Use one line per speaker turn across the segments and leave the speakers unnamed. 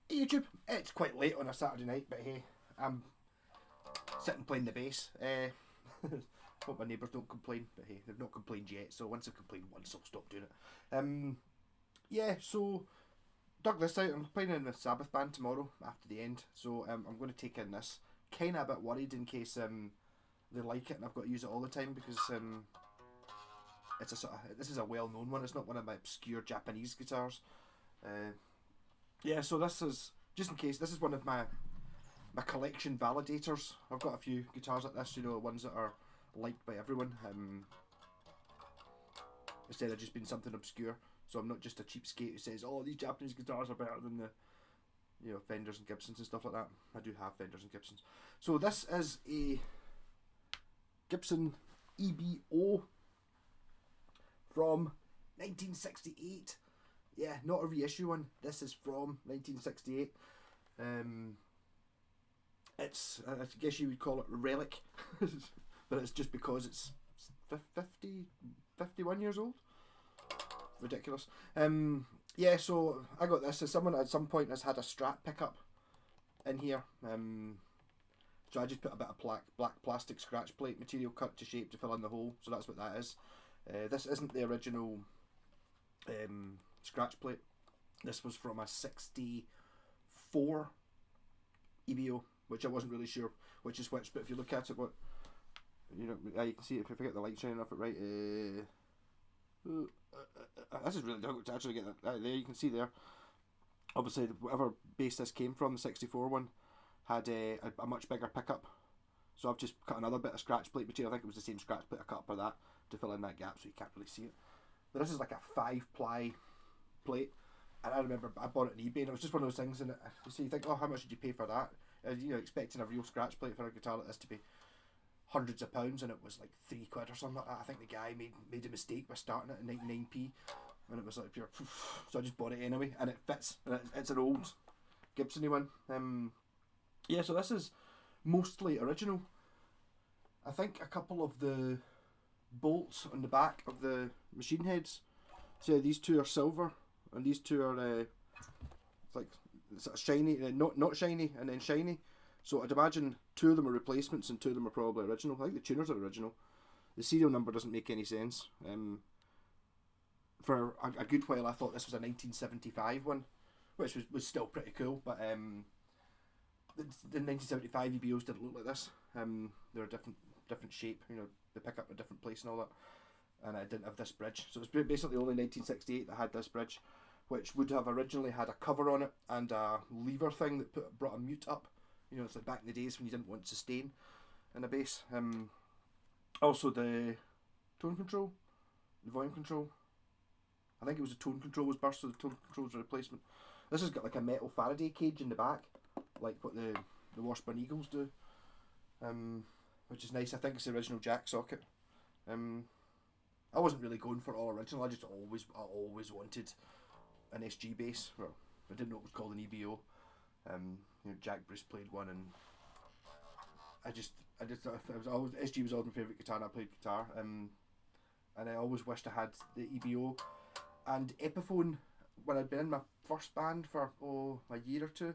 YouTube. It's quite late on a Saturday night, but hey, I'm sitting playing the bass. Hope my neighbours don't complain, but hey, they've not complained yet. So once they've complained once, I'll stop doing it. Yeah. So dug this out. I'm playing in the Sabbath band tomorrow after the end. So I'm going to take in this. Kind of a bit worried in case they like it and I've got to use it all the time because it's a sort of, this is a well known one. It's not one of my obscure Japanese guitars. Yeah, so this is just in case. This is one of my collection validators. I've got a few guitars like this, ones that are liked by everyone. Instead of just being something obscure. So I'm not just a cheapskate who says, "Oh, these Japanese guitars are better than the Fenders and Gibsons and stuff like that." I do have Fenders and Gibsons. So this is a Gibson EBO from 1968. Yeah, not a reissue one. This is from 1968. It's, I guess you would call it a relic, but it's just because it's 51 years old. Ridiculous. Yeah, so I got this. Someone at some point has had a Strat pickup in here. So I just put a bit of black plastic scratch plate material cut to shape to fill in the hole. So that's what that is. This isn't the original scratch plate. This was from a 64 EBO, which I wasn't really sure which is which, but if you look at it, you can see it if I get the light shining off it right. This is really difficult to actually get that there. You can see there. Obviously, whatever bass this came from, the 64 one, had a much bigger pickup. So I've just cut another bit of scratch plate material. I think it was the same scratch plate I cut up for that to fill in that gap, so you can't really see it. But this is like a 5-ply plate, and I remember I bought it on eBay, and it was just one of those things. And you think, oh, how much did you pay for that? Expecting a real scratch plate for a guitar like this to be hundreds of pounds, and it was like £3 or something like that. I think the guy made a mistake by starting it at 99p, and it was like pure. So I just bought it anyway, and it fits. And it's an old Gibson one. Yeah, so this is mostly original. I think a couple of the bolts on the back of the machine heads. So these two are silver, and these two are it's like sort of shiny, not shiny, and then shiny. So I'd imagine 2 of them are replacements and 2 of them are probably original. I think the tuners are original. The serial number doesn't make any sense. For a good while I thought this was a 1975 one, which was still pretty cool, but the 1975 EBOs didn't look like this. They were a different shape, they pick up a different place and all that. And I didn't have this bridge. So it was basically only 1968 that had this bridge, which would have originally had a cover on it and a lever thing that brought a mute up. It's like back in the days when you didn't want sustain in a bass. Also the tone control, the volume control. I think it was the tone control was burst, so the tone control was a replacement. This has got like a metal Faraday cage in the back, like what the Washburn Eagles do, which is nice. I think it's the original jack socket. I wasn't really going for all original. I always wanted an SG bass. Well, I didn't know it was called an EBO. Jack Bruce played one, and I just thought SG was always my favourite guitar, and I played guitar. And I always wished I had the EBO and Epiphone when I'd been in my first band for a year or two.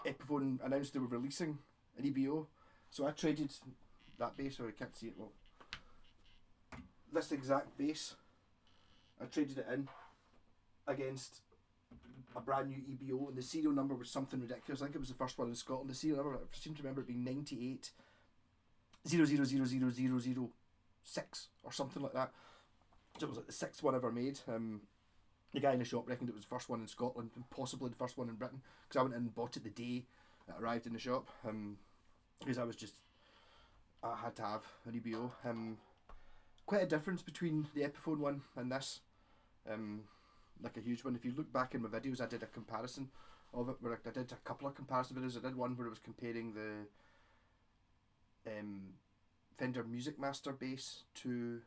Epiphone announced they were releasing an EBO, so I traded that bass. Sorry, I can't see it well. This exact bass, I traded it in against a brand new EBO, and the serial number was something ridiculous. I think it was the first one in Scotland. The serial number, I seem to remember it being 98 0000006 or something like that. So it was like the 6th one ever made. The guy in the shop reckoned it was the first one in Scotland and possibly the first one in Britain, because I went in and bought it the day it arrived in the shop, because I had to have an EBO. Quite a difference between the Epiphone one and this, like a huge one. If you look back in my videos, I did a comparison of it, where I did a couple of comparison videos. I did one where I was comparing the Fender Music Master bass to,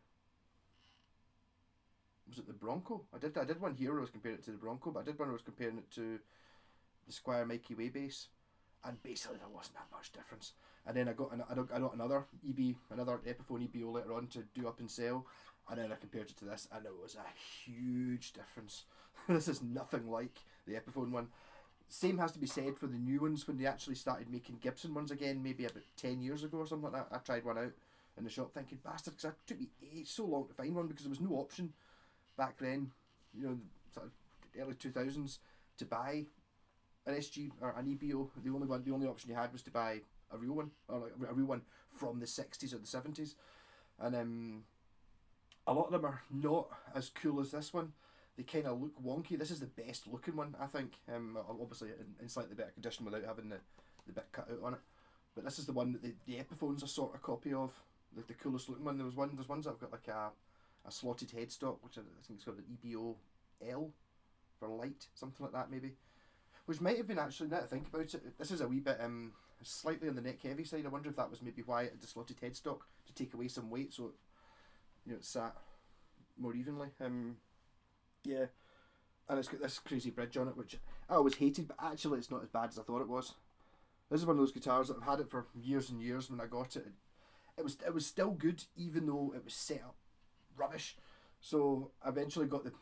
was it the Bronco? I did one here where I was comparing it to the Bronco, but I did one where I was comparing it to the Squire Mikey Way bass, and basically there wasn't that much difference. And then I got another Epiphone EBO later on to do up and sell, and then I compared it to this, and it was a huge difference. This is nothing like the Epiphone one. Same has to be said for the new ones when they actually started making Gibson ones again, maybe about 10 years ago or something like that. I tried one out in the shop thinking, bastard, because it took me so long to find one because there was no option back then, you know, sort of early 2000s, to buy an SG or an EBO. The only option you had was to buy a real one, or like a real one from the 60s or the 70s. And a lot of them are not as cool as this one. They kind of look wonky. This is the best looking one, I think. Obviously in slightly better condition without having the bit cut out on it. But this is the one that the Epiphone's a sort of copy of. The coolest looking one. There's ones that have got like a slotted headstock, which I think it's got an EBO L for light, something like that maybe. Which might have been actually, now that I think about it, this is a wee bit slightly on the neck heavy side. I wonder if that was maybe why it had the slotted headstock, to take away some weight so it sat more evenly. Yeah, and it's got this crazy bridge on it, which I always hated, but actually it's not as bad as I thought it was. This is one of those guitars that I've had it for years and years. When I got it, it was still good, even though it was set up rubbish. So I eventually got the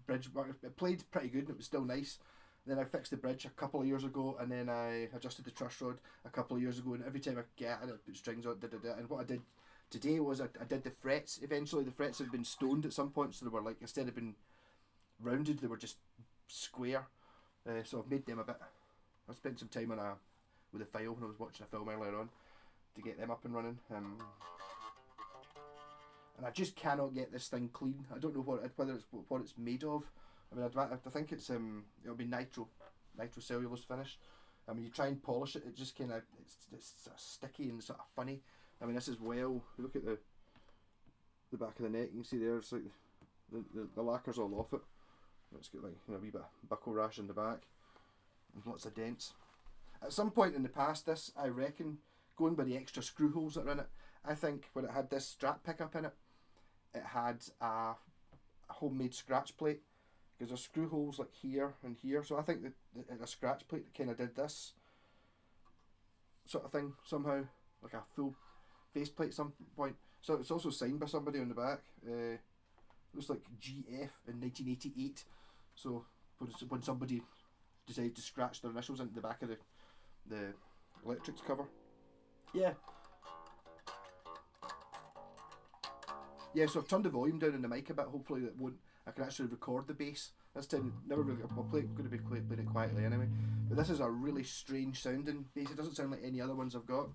bridge. It played pretty good and it was still nice. Then I fixed the bridge a couple of years ago, and then I adjusted the truss rod a couple of years ago, and every time I get it, I put strings on, and what I did today was I did the frets. Eventually the frets had been stoned at some point, so they were like, instead of being rounded, they were just square. So I've made them a bit. I spent some time with a file when I was watching a film earlier on to get them up and running. And I just cannot get this thing clean. I don't know whether it's what it's made of. I mean, I think it's it'll be nitrocellulose finish. I mean, you try and polish it, it just kind of it's sort of sticky and sort of funny. I mean, this is look at the back of the neck. You can see there, it's like the lacquer's all off it. It's got like a wee bit of buckle rash in the back and lots of dents. At some point in the past, this, I reckon, going by the extra screw holes that are in it, I think when it had this strap pickup in it, it had a homemade scratch plate, because there's screw holes like here and here. So I think that a scratch plate kind of did this sort of thing somehow, like a full faceplate at some point. So it's also signed by somebody on the back. Looks like GF in 1988. So when somebody decided to scratch their initials into the back of the electrics cover. Yeah. Yeah, so I've turned the volume down in the mic a bit. Hopefully I can actually record the bass. This time, never really. I'm going to be playing it quietly anyway. But this is a really strange sounding bass. It doesn't sound like any other ones I've got.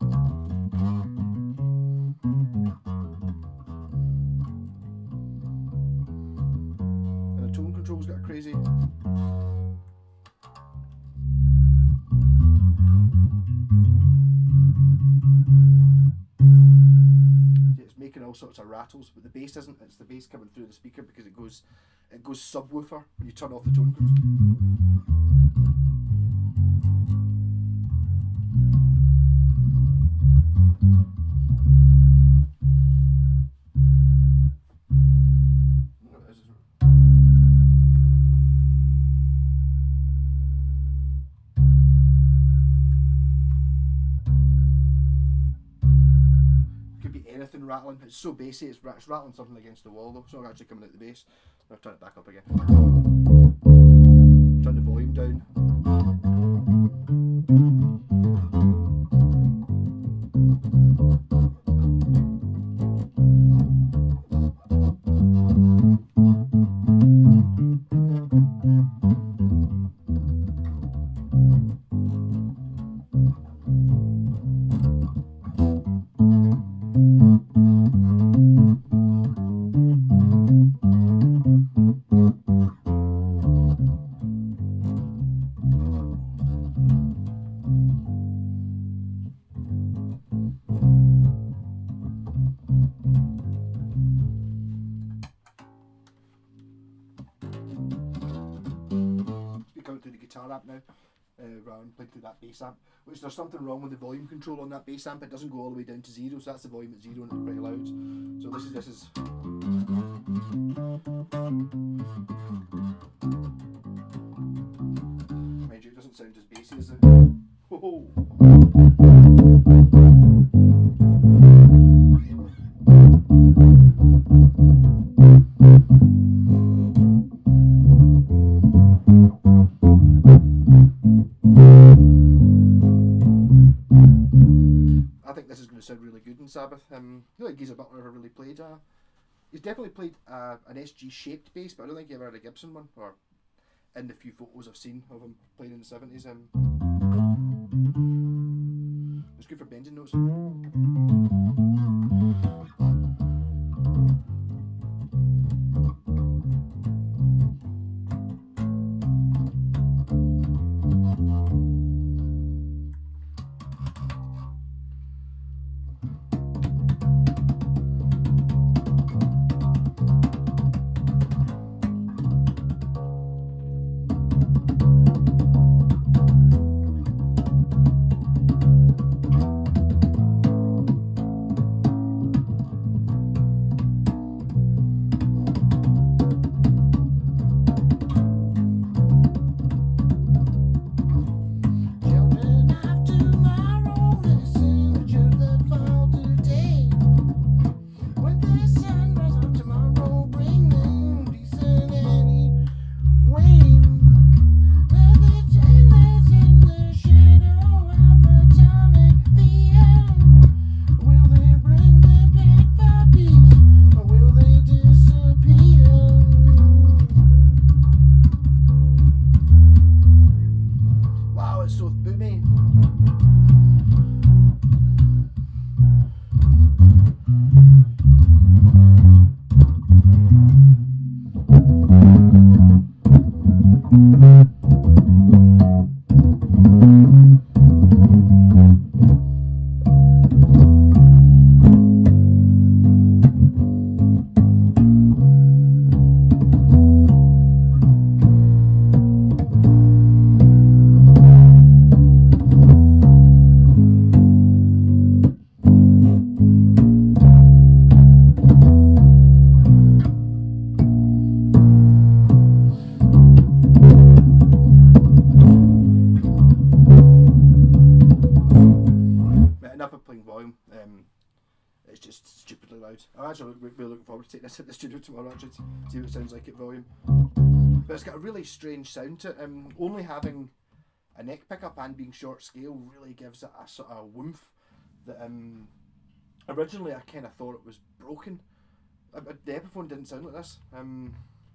And the tone control's got a crazy. Making all sorts of rattles, but the bass isn't. It's the bass coming through the speaker because it goes subwoofer when you turn off the tone control. Rattling. It's so bassy, it's rattling something against the wall though. It's not actually coming out the bass. I'll turn it back up again. Turn the volume down. Amp now, rather than playing through that bass amp, which there's something wrong with the volume control on that bass amp. It doesn't go all the way down to 0, so that's the volume at 0 and it's pretty loud. So this is mind you, it doesn't sound as bassy as it. Whoa. Sabbath. I don't think Geezer Butler ever really played. He's definitely played an SG shaped bass, but I don't think he ever had a Gibson one, or in the few photos I've seen of him playing in the 70s. It's good for bending notes. It's just stupidly loud. I'm actually really looking forward to taking this at the studio tomorrow, actually, to see what it sounds like at volume. But it's got a really strange sound to it. Only having a neck pickup and being short scale really gives it a sort of woomph that originally I kind of thought it was broken. The Epiphone didn't sound like this.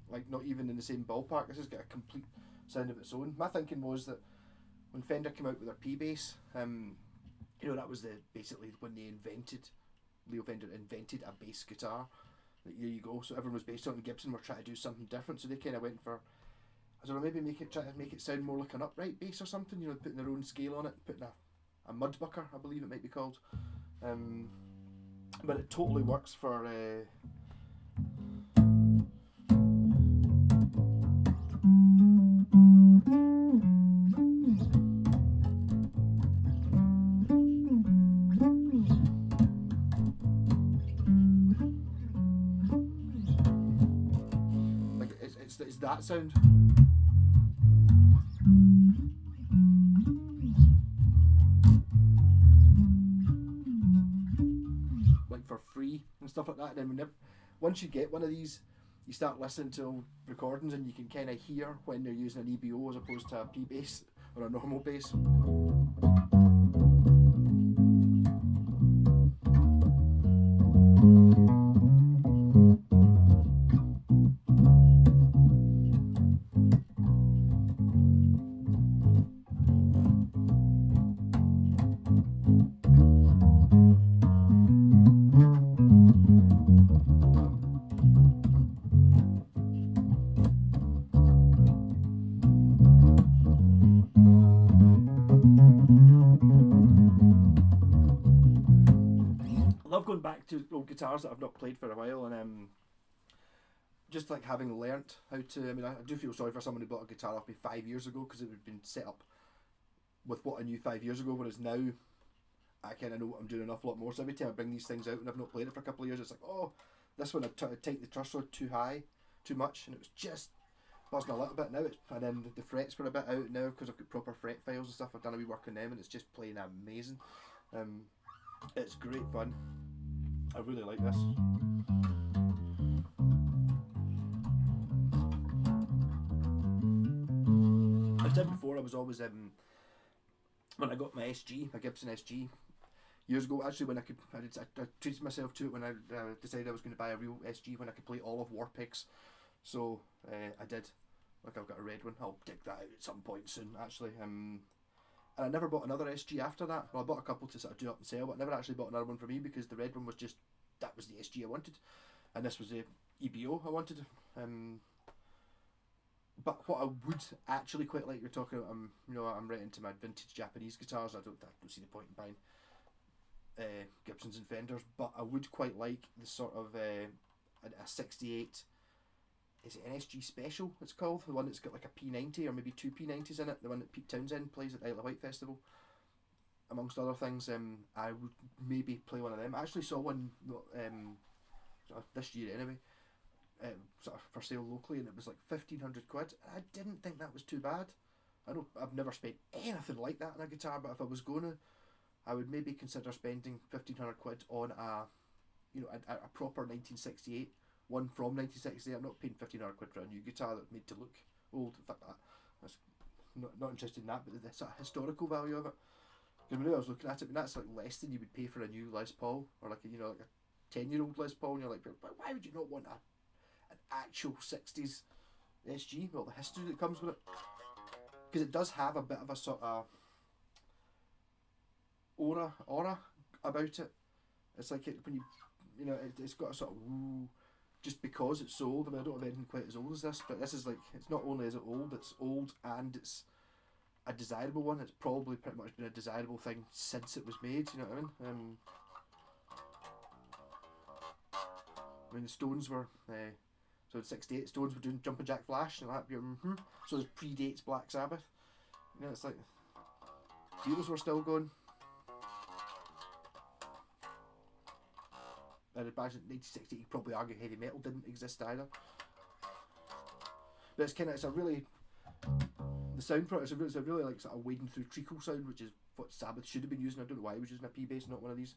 Like not even in the same ballpark. This has got a complete sound of its own. My thinking was that when Fender came out with their P-Bass, that was basically when Leo Fender invented a bass guitar. Like, there you go. So everyone was based on Gibson were trying to do something different. So they kind of went for, I don't know, maybe try to make it sound more like an upright bass or something. Putting their own scale on it, putting a mudbucker, I believe it might be called. But it totally works for. It's that sound. Like for free and stuff like that. And then once you get one of these, you start listening to recordings and you can kind of hear when they're using an EBO as opposed to a P-bass or a normal bass. Going back to old guitars that I've not played for a while, and just like having learnt how to, I do feel sorry for someone who bought a guitar off me 5 years ago because it had been set up with what I knew 5 years ago, whereas now I kind of know what I'm doing an awful lot more. So every time I bring these things out and I've not played it for a couple of years, it's like, oh, this one I tightened the truss rod too much, and it was just buzzing a little bit. Now and then the frets were a bit out now because I've got proper fret files and stuff. I've done a wee work on them and it's just playing amazing. It's great fun. I really like this. I said before, I was always when I got my Gibson SG, years ago. Actually, when I treated myself to it when I decided I was going to buy a real SG when I could play all of Warpix. So I did. Like, I've got a red one. I'll dig that out at some point soon. Actually, and I never bought another SG after that. Well, I bought a couple to sort of do up and sell, but I never actually bought another one for me because the red one was just, that was the SG I wanted, and this was the EBO I wanted. But what I would actually quite like, you're talking about, I'm right into my vintage Japanese guitars. I don't see the point in buying Gibsons and Fenders, but I would quite like the sort of a 68. Is it an SG Special? It's called, the one that's got like a P90 or maybe two P90s in it. The one that Pete Townsend plays at the Isle of Wight Festival, amongst other things. I would maybe play one of them. I actually saw one this year anyway. Sort of for sale locally, and it was like £1,500. I didn't think that was too bad. I've never spent anything like that on a guitar, but if I was gonna, I would maybe consider spending £1,500 on a proper 1968 one from 1968. I'm not paying £1,500 for a new guitar that's made to look old. In fact, that's not interested in that, but the sort of historical value of it. Because when I was looking at it, that's like less than you would pay for a new Les Paul, or like a 10-year-old Les Paul, and you're like, why would you not want an actual 60s SG, well, the history that comes with it, because it does have a bit of a sort of aura about it. It's like when it's got a sort of woo, just because it's so old. I mean, I don't have anything quite as old as this, but this is like, it's not only is it old, it's old and it's a desirable one. It's probably pretty much been a desirable thing since it was made, you know what I mean? I mean, the Stones were so in '68, Stones were doing Jumpin' Jack Flash and that. So this predates Black Sabbath. It's like Beatles were still going. I'd imagine in 1968 you'd probably argue heavy metal didn't exist either. But it's a really, the sound for it is a really like sort of wading through treacle sound, which is what Sabbath should have been using. I don't know why he was using a P bass, not one of these.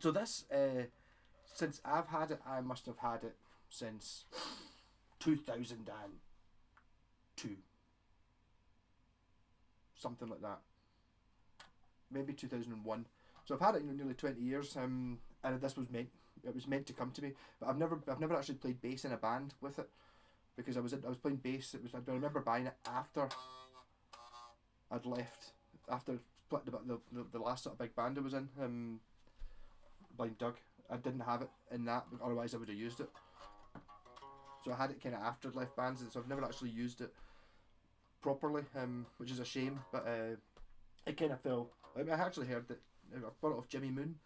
So this, since I've had it, I must have had it since 2002. Something like that. Maybe 2001. So I've had it nearly 20 years, and this was meant to come to me. But I've never actually played bass in a band with it, because I was playing bass. I remember buying it after I'd left, after split the last sort of big band I was in. Blind Doug. I didn't have it in that, otherwise I would have used it. So I had it kind of after I'd left bands, so I've never actually used it properly, which is a shame. But it kind of fell. I actually heard that I bought it off Jimmy Moon,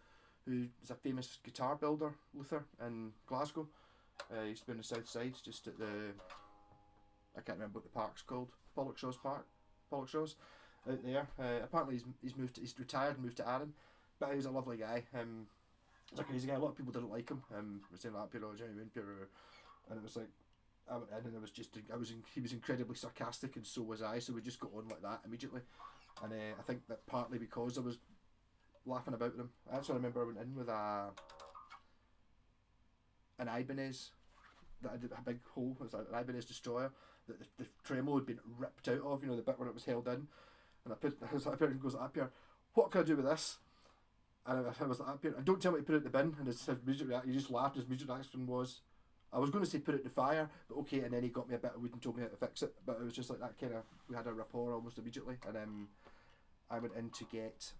who is a famous guitar builder, luthier in Glasgow. He used to be on the south side, just at I can't remember what the park's called, Pollockshaw's Park, Pollockshaw's out there. Apparently he's retired and moved to Arran, but he was a lovely guy. He's a crazy guy. A lot of people didn't like him. Were saying that, Jimmy Moon, and it was like, I went in and he was incredibly sarcastic, and so was I. So we just got on like that immediately, and I think that partly because I was laughing about them. I actually remember I went in with an Ibanez that had a big hole. It was an Ibanez Destroyer that the tremolo had been ripped out of. The bit where it was held in, and I was like, and goes up here. What can I do with this? And I was like, up here, and don't tell me to put it in the bin. And his immediate reaction, he just laughed. His immediate reaction was, I was going to say put it in the fire, but okay. And then he got me a bit of wood and told me how to fix it. But it was just like that kind of, we had a rapport almost immediately. And I went in to get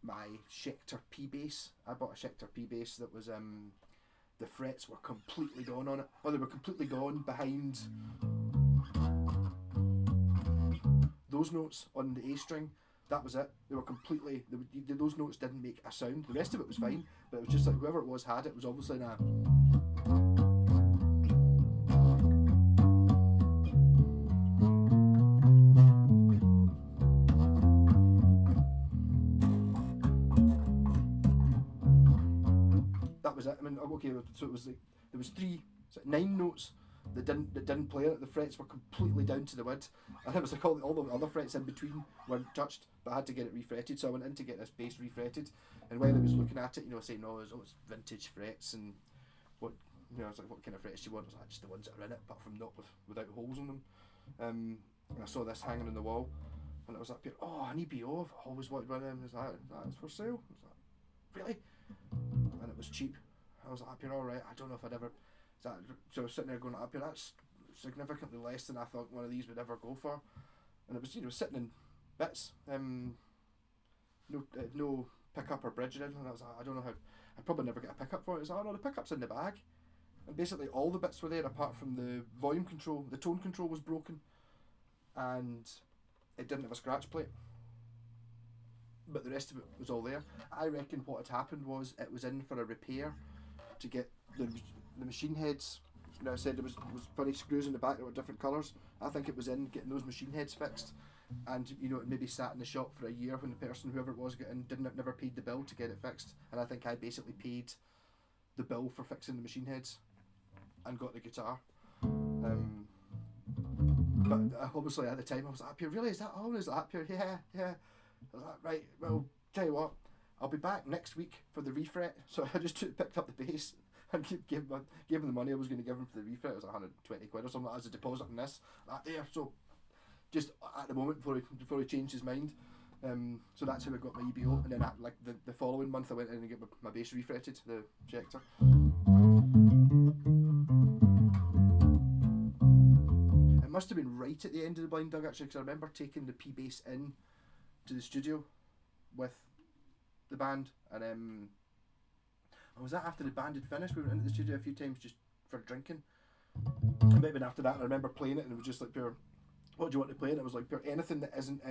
my Schecter P bass. I bought a Schecter P bass that was the frets were completely gone on it. Well, they were completely gone behind those notes on the A string. That was it. They were completely. Those notes didn't make a sound. The rest of it was fine, but it was just like whoever it was had it. It was obviously in a. that was it. I mean, okay, so it was like there was 9 notes that didn't play it. The frets were completely down to the wood, and it was like all the other frets in between weren't touched, but I had to get it refretted. So I went in to get this bass refretted, and while I was looking at it, saying, "Oh, it's vintage frets," and what, I was like, "What kind of frets do you want?" I was like, "Just the ones that are in it, apart from not without holes in them." And I saw this hanging on the wall, and it was like, "Oh, an EBO. I've always wanted one of them." Is that's for sale? I was like, "Really?" And it was cheap. I was like, "All right." I don't know if I'd ever. So I was sitting there going, that's significantly less than I thought one of these would ever go for, and it was sitting in bits, no pickup or bridge or anything. And I was like, I don't know how. I'd probably never get a pickup for it. It's like, "Oh no, the pickup's in the bag," and basically all the bits were there apart from the volume control. The tone control was broken, and it didn't have a scratch plate, but the rest of it was all there. I reckon what had happened was it was in for a repair to get the machine heads. I said there was funny screws in the back that were different colours. I think it was in getting those machine heads fixed, and it maybe sat in the shop for a year when the person, whoever it was, never paid the bill to get it fixed, and I think I basically paid the bill for fixing the machine heads and got the guitar. But obviously at the time I was like, "Really, is that all? Is that pure?" Yeah. I was like, "Right, well, tell you what, I'll be back next week for the refret." So I just picked up the bass and gave him the money I was going to give him for the refret. It was 120 quid or something as a deposit on this. There, so just at the moment before he changed his mind. So that's how I got my EBO, and then the following month I went in and got my bass refretted, the Schecter. It must have been right at the end of the Blind Dug actually, because I remember taking the P bass in to the studio with the band, and was that after the band had finished? We went into the studio a few times just for drinking. It might have been after that, and I remember playing it, and it was just like pure, "What do you want to play?" And it was like pure anything that isn't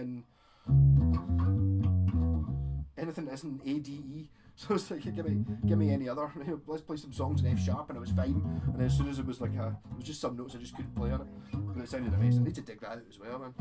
ADE. So it's like, give me any other. Let's play some songs in F sharp, and it was fine. And then as soon as it was like it was just some notes I just couldn't play on it, but it sounded amazing. I need to dig that out as well, man.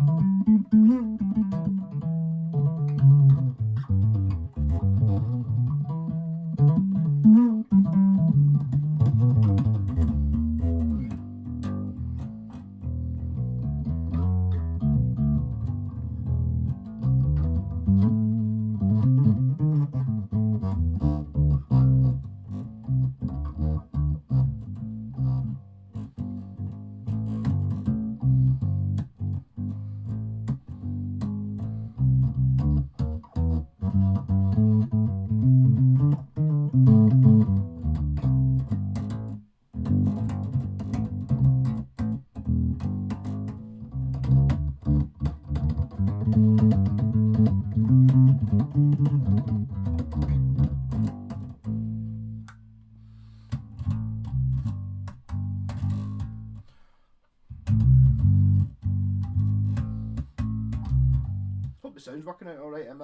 Hope the sound's working out alright. I'm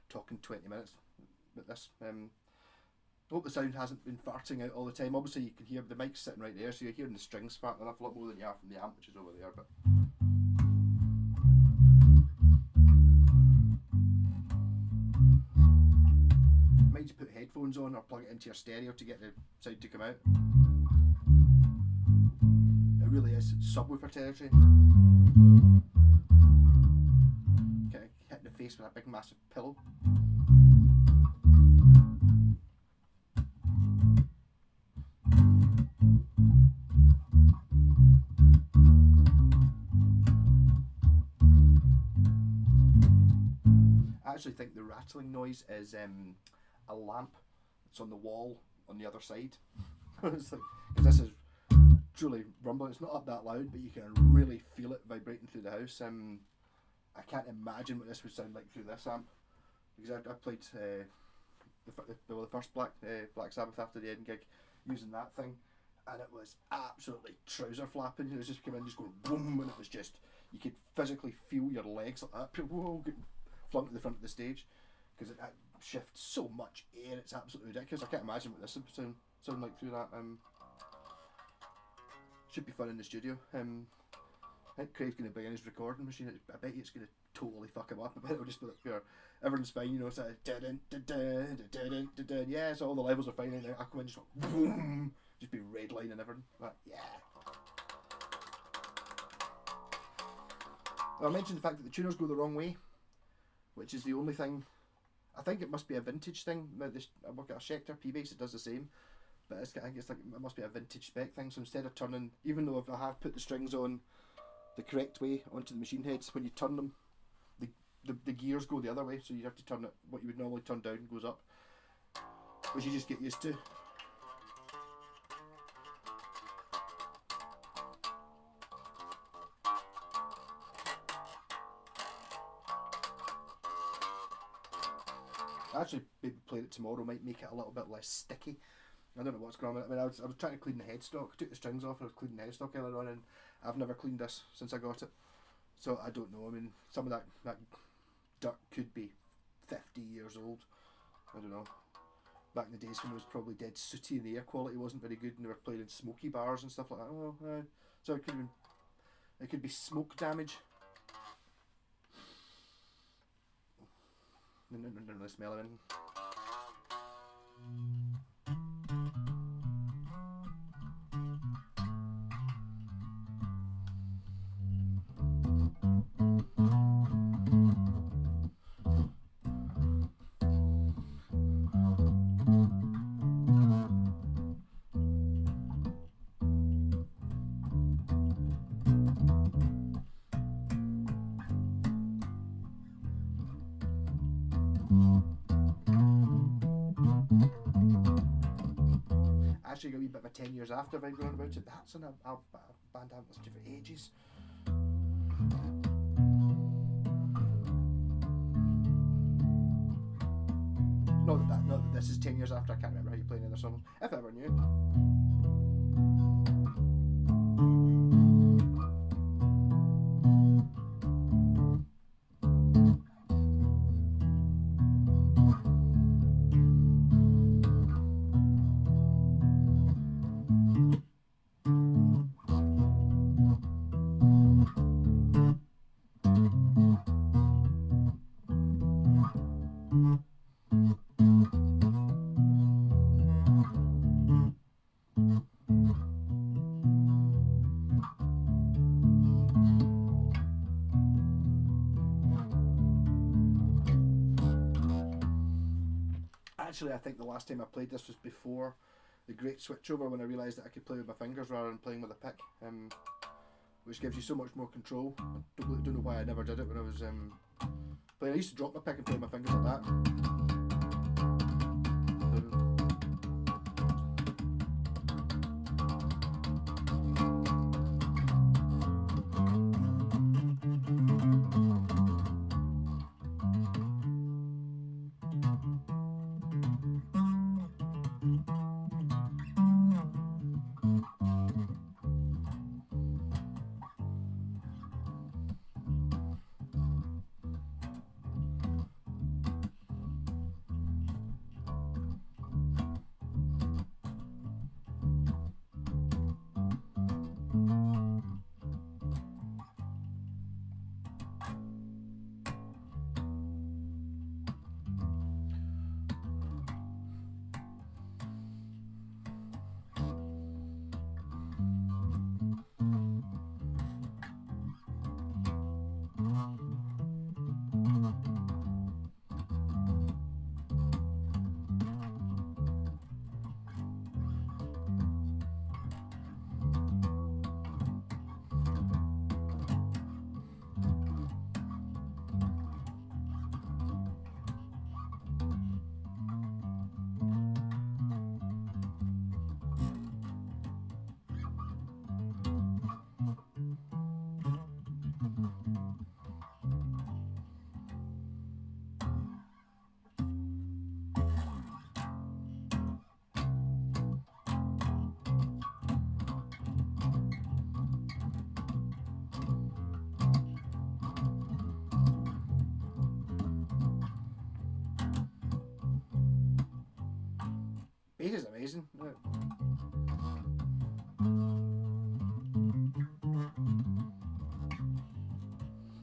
talking 20 minutes with this. Hope the sound hasn't been farting out all the time. Obviously you can hear the mic's sitting right there, so you're hearing the strings farting an awful lot more than you are from the amp, which is over there. But you might just put headphones on or plug it into your stereo to get the sound to come out. It really is subwoofer territory. Kind of hitting the face with a big massive pillow. I actually think the rattling noise is a lamp that's on the wall on the other side. It's like, because this is truly rumbling. It's not up that loud, but you can really feel it vibrating through the house. I can't imagine what this would sound like through this amp, because I played the first Black Sabbath after the Eden gig using that thing, and it was absolutely trouser flapping. It was just coming in, just going boom, and it was just, you could physically feel your legs like that, whoa, getting flung to the front of the stage, because it shifts so much air. It's absolutely ridiculous. I can't imagine what this would sound like through that. Should be fun in the studio. I think Craig's going to bring in his recording machine. I bet you it's going to totally fuck him up. It'll just be like, everyone's fine, you know, it's like, yeah, so all the levels are fine, and I come in just like, boom, just be red line and everything. Like, yeah. Well, I mentioned the fact that the tuners go the wrong way, which is the only thing. I think it must be a vintage thing. Now, I work at a Schecter P-Bass, it does the same. But I think it's like, it must be a vintage spec thing. So instead of turning, even though if I have put the strings on the correct way onto the machine heads, when you turn them, the gears go the other way. So you have to turn it, what you would normally turn down goes up, which you just get used to. Actually, maybe playing it tomorrow might make it a little bit less sticky. I don't know what's going on. I mean, I was trying to clean the headstock. I took the strings off and I was cleaning the headstock earlier on, and I've never cleaned this since I got it. So I don't know. I mean, some of that dirt could be 50 years old. I don't know. Back in the days when it was probably dead sooty and the air quality wasn't very good, and they were playing in smoky bars and stuff like that. Oh, so it could be smoke damage. No, the smell of it. Actually got a wee bit of a 10 years after vibe going about it. That's in a band I haven't listened to for ages. Not that this is 10 years after. I can't remember how you play any other songs. If I ever knew. Actually, I think the last time I played this was before the great switchover, when I realised that I could play with my fingers rather than playing with a pick, which gives you so much more control. I don't know why I never did it when I was playing. I used to drop my pick and play with my fingers like that. Bass is amazing.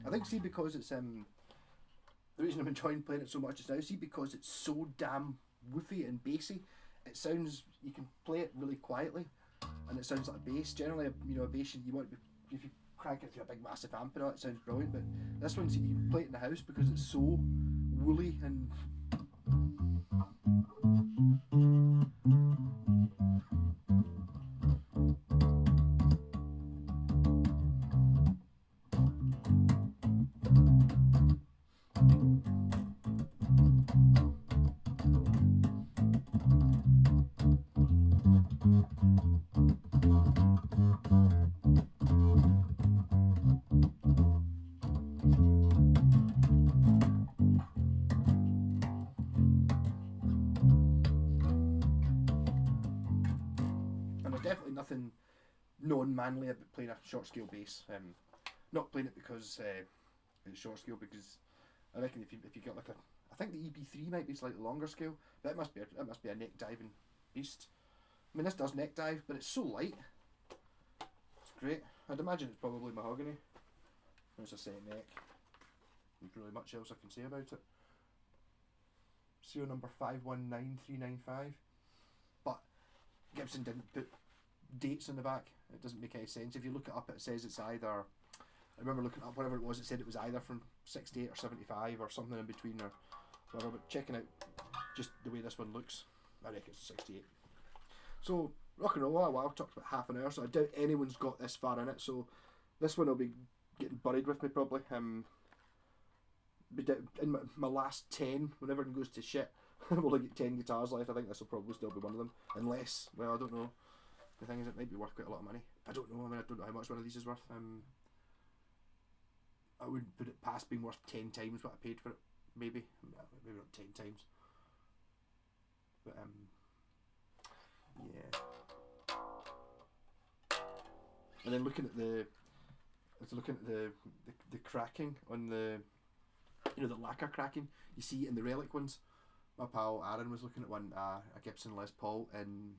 I I think, see, because it's the reason I'm enjoying playing it so much is now, see, because it's so damn woofy and bassy, it sounds, you can play it really quietly, and it sounds like a bass. Generally, you know, a bass you want to be, if you crank it through a big massive amp and all, it sounds brilliant. But this one, see, you can play it in the house because it's so woolly and. And there's definitely nothing non-manly about playing a short scale bass. Not playing it because it's short scale, because I reckon if you get like a, I think the EB3 might be slightly longer scale, but it must be a neck diving beast. I mean, this does neck dive, but it's so light. It's great. I'd imagine it's probably mahogany. There's a set neck. There's really much else I can say about it. Serial number 519395. But Gibson didn't put dates in the back. It doesn't make any sense. If you look it up, it says it's either, I remember looking up whatever it was, it said it was either from 68 or 75 or something in between or whatever, but checking out just the way this one looks, I reckon it's 68. So, rock and roll, well, I've talked about half an hour, so I doubt anyone's got this far in it, so this one will be getting buried with me probably. In my last 10, when everything goes to shit, I've only got 10 guitars left. I think this will probably still be one of them, unless, well, I don't know. The thing is, it might be worth quite a lot of money. I don't know. I mean, I don't know how much one of these is worth. I wouldn't put it past being worth 10 times what I paid for it. Maybe not 10 times. But yeah. And then looking at the cracking on the, you know, the lacquer cracking you see in the relic ones. My pal Aaron was looking at one, a Gibson Les Paul in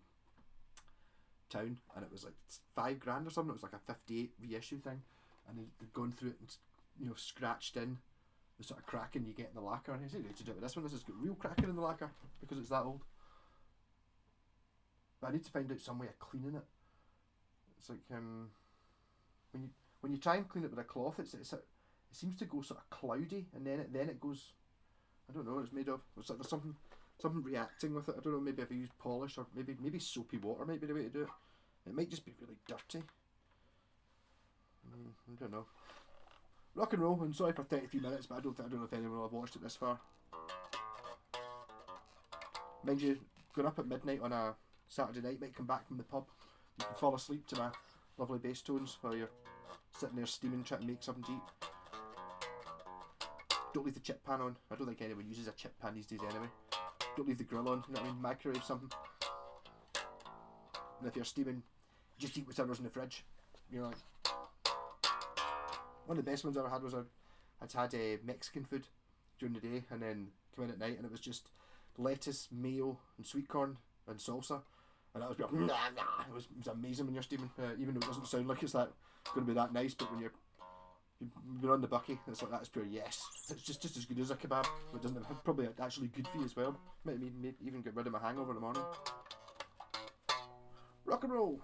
town, and it was like $5,000 or something. It was like a 58 reissue thing, and they'd gone through it and, you know, scratched in the sort of cracking you get in the lacquer. And he said, to do it with this one, this has got real cracking in the lacquer because it's that old. But I need to find out some way of cleaning it. It's like when you try and clean it with a cloth, it seems to go sort of cloudy, and then it goes, I don't know what it's made of. It's like there's something reacting with it. I don't know, maybe if I use polish, or maybe soapy water might be the way to do it. It might just be really dirty. I don't know. Rock and roll, and sorry for 33 minutes, but I don't know if anyone will have watched it this far. Mind you, going up at midnight on a Saturday night, might come back from the pub, you can fall asleep to my lovely bass tones while you're sitting there steaming, trying to make something to eat. Don't leave the chip pan on. I don't think anyone uses a chip pan these days anyway. Don't leave the grill on, you know what I mean? Microwave something. And if you're steaming, just eat whatever's in the fridge. You know, like, one of the best ones I ever had was I'd had Mexican food during the day, and then come in at night, and it was just lettuce, mayo, and sweet corn and salsa, and that was it was amazing when you're steaming. Even though it doesn't sound like it's going to be that nice, but when you're on the bucky, it's like, that's pure yes. It's just as good as a kebab. It doesn't probably actually good for you as well. Might even get rid of my hangover in the morning. Rock and roll.